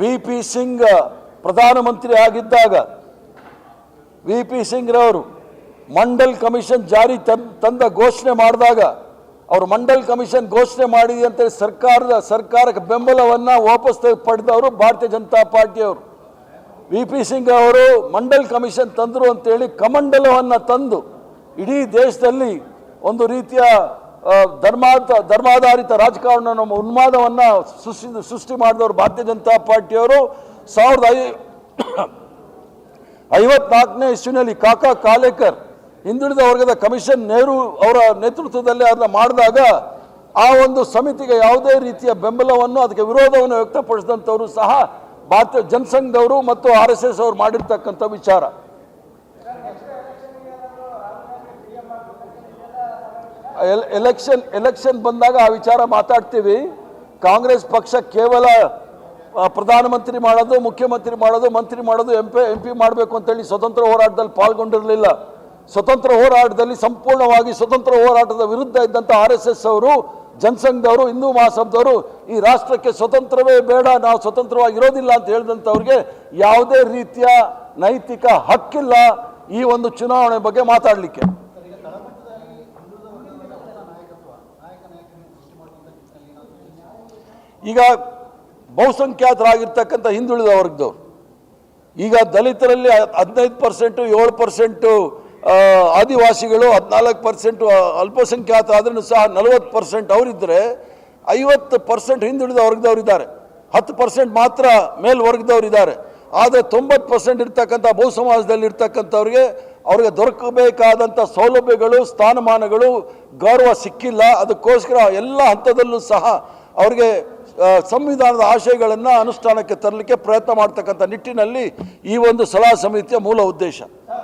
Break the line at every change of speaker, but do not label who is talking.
VP. Singh ಪ್ರಧಾನಮಂತ್ರಿ ಆಗಿದ್ದಾಗ VP. Singh ರವರು ಮಂಡಲ್ ಕಮಿಷನ್ ಜಾರಿ ತಂದ ಘೋಷಣೆ ಮಾಡಿದಾಗ ಅವರು ಮಂಡಲ್ ಕಮಿಷನ್ ಘೋಷಣೆ ಮಾಡಿದೆ ಅಂತ ಸರ್ಕಾರಕ್ಕೆ ಬೆಂಬಲವನ್ನು ವಾಪಸ್ ಪಡೆದವರು ಭಾರತೀಯ ಜನತಾ ಪಾರ್ಟಿಯವರು. ವಿ.ಪಿ. ಸಿಂಗ್ ಅವರು ಮಂಡಲ್ ಕಮಿಷನ್ ತಂದರು ಅಂತೇಳಿ ಕಮಂಡಲವನ್ನು ತಂದು ಇಡೀ ದೇಶದಲ್ಲಿ ಒಂದು ರೀತಿಯ ಧರ್ಮಾಧಾರಿತ ರಾಜಕಾರಣ ಉನ್ಮಾದವನ್ನು ಸೃಷ್ಟಿ ಮಾಡಿದವರು ಭಾರತೀಯ ಜನತಾ ಪಾರ್ಟಿಯವರು. 1954ನೇ ಇಸ್ವಿನಲ್ಲಿ ಕಾಕಾ ಕಾಲೇಕರ್ ಹಿಂದುಳಿದ ವರ್ಗದ ಕಮಿಷನ್ ನೆಹರು ಅವರ ನೇತೃತ್ವದಲ್ಲಿ ಅದನ್ನು ಮಾಡಿದಾಗ ಆ ಒಂದು ಸಮಿತಿಗೆ ಯಾವುದೇ ರೀತಿಯ ಬೆಂಬಲವನ್ನು ಅದಕ್ಕೆ ವಿರೋಧವನ್ನು ವ್ಯಕ್ತಪಡಿಸಿದಂಥವರು ಸಹ ಭಾರತೀಯ ಜನಸಂಘದವರು ಮತ್ತು RSS ಅವರು ಮಾಡಿರ್ತಕ್ಕಂಥ ವಿಚಾರ. ಎಲೆಕ್ಷನ್ ಬಂದಾಗ ಆ ವಿಚಾರ ಮಾತಾಡ್ತೀವಿ. ಕಾಂಗ್ರೆಸ್ ಪಕ್ಷ ಕೇವಲ ಪ್ರಧಾನಮಂತ್ರಿ ಮಾಡೋದು, ಮುಖ್ಯಮಂತ್ರಿ ಮಾಡೋದು, ಮಂತ್ರಿ ಮಾಡೋದು, MP ಮಾಡಬೇಕು ಅಂತೇಳಿ ಸ್ವತಂತ್ರ ಹೋರಾಟದಲ್ಲಿ ಪಾಲ್ಗೊಂಡಿರಲಿಲ್ಲ. ಸ್ವತಂತ್ರ ಹೋರಾಟದಲ್ಲಿ ಸಂಪೂರ್ಣವಾಗಿ ಸ್ವತಂತ್ರ ಹೋರಾಟದ ವಿರುದ್ಧ ಇದ್ದಂಥ RSS ಅವರು, ಜನಸಂಘದವರು, ಹಿಂದೂ ಮಹಾಸಭಾದವರು ಈ ರಾಷ್ಟ್ರಕ್ಕೆ ಸ್ವತಂತ್ರವೇ ಬೇಡ, ನಾವು ಸ್ವತಂತ್ರವಾಗಿ ಇರೋದಿಲ್ಲ ಅಂತ ಹೇಳಿದಂಥವ್ರಿಗೆ ಯಾವುದೇ ರೀತಿಯ ನೈತಿಕ ಹಕ್ಕಿಲ್ಲ ಈ ಒಂದು ಚುನಾವಣೆ ಬಗ್ಗೆ ಮಾತಾಡಲಿಕ್ಕೆ. ಈಗ ಬಹುಸಂಖ್ಯಾತರಾಗಿರ್ತಕ್ಕಂಥ ಹಿಂದುಳಿದ ವರ್ಗದವರು, ಈಗ ದಲಿತರಲ್ಲಿ 15%, 7% ಆದಿವಾಸಿಗಳು, 14% ಅಲ್ಪಸಂಖ್ಯಾತ ಆದ್ರೂ ಸಹ 40% ಅವರಿದ್ದರೆ 50% ಹಿಂದುಳಿದ ವರ್ಗದವರಿದ್ದಾರೆ, 10% ಮಾತ್ರ ಮೇಲ್ವರ್ಗದವರಿದ್ದಾರೆ. ಆದರೆ 90% ಇರ್ತಕ್ಕಂಥ ಬಹು ಸಮಾಜದಲ್ಲಿ ಇರ್ತಕ್ಕಂಥವ್ರಿಗೆ ಅವ್ರಿಗೆ ದೊರಕಬೇಕಾದಂಥ ಸೌಲಭ್ಯಗಳು, ಸ್ಥಾನಮಾನಗಳು, ಗೌರವ ಸಿಕ್ಕಿಲ್ಲ. ಅದಕ್ಕೋಸ್ಕರ ಎಲ್ಲ ಹಂತದಲ್ಲೂ ಸಹ ಅವರಿಗೆ ಸಂವಿಧಾನದ ಆಶಯಗಳನ್ನು ಅನುಷ್ಠಾನಕ್ಕೆ ತರಲಿಕ್ಕೆ ಪ್ರಯತ್ನ ಮಾಡ್ತಕ್ಕಂಥ ನಿಟ್ಟಿನಲ್ಲಿ ಈ ಒಂದು ಸಲಹಾ ಸಮಿತಿಯ ಮೂಲ ಉದ್ದೇಶ.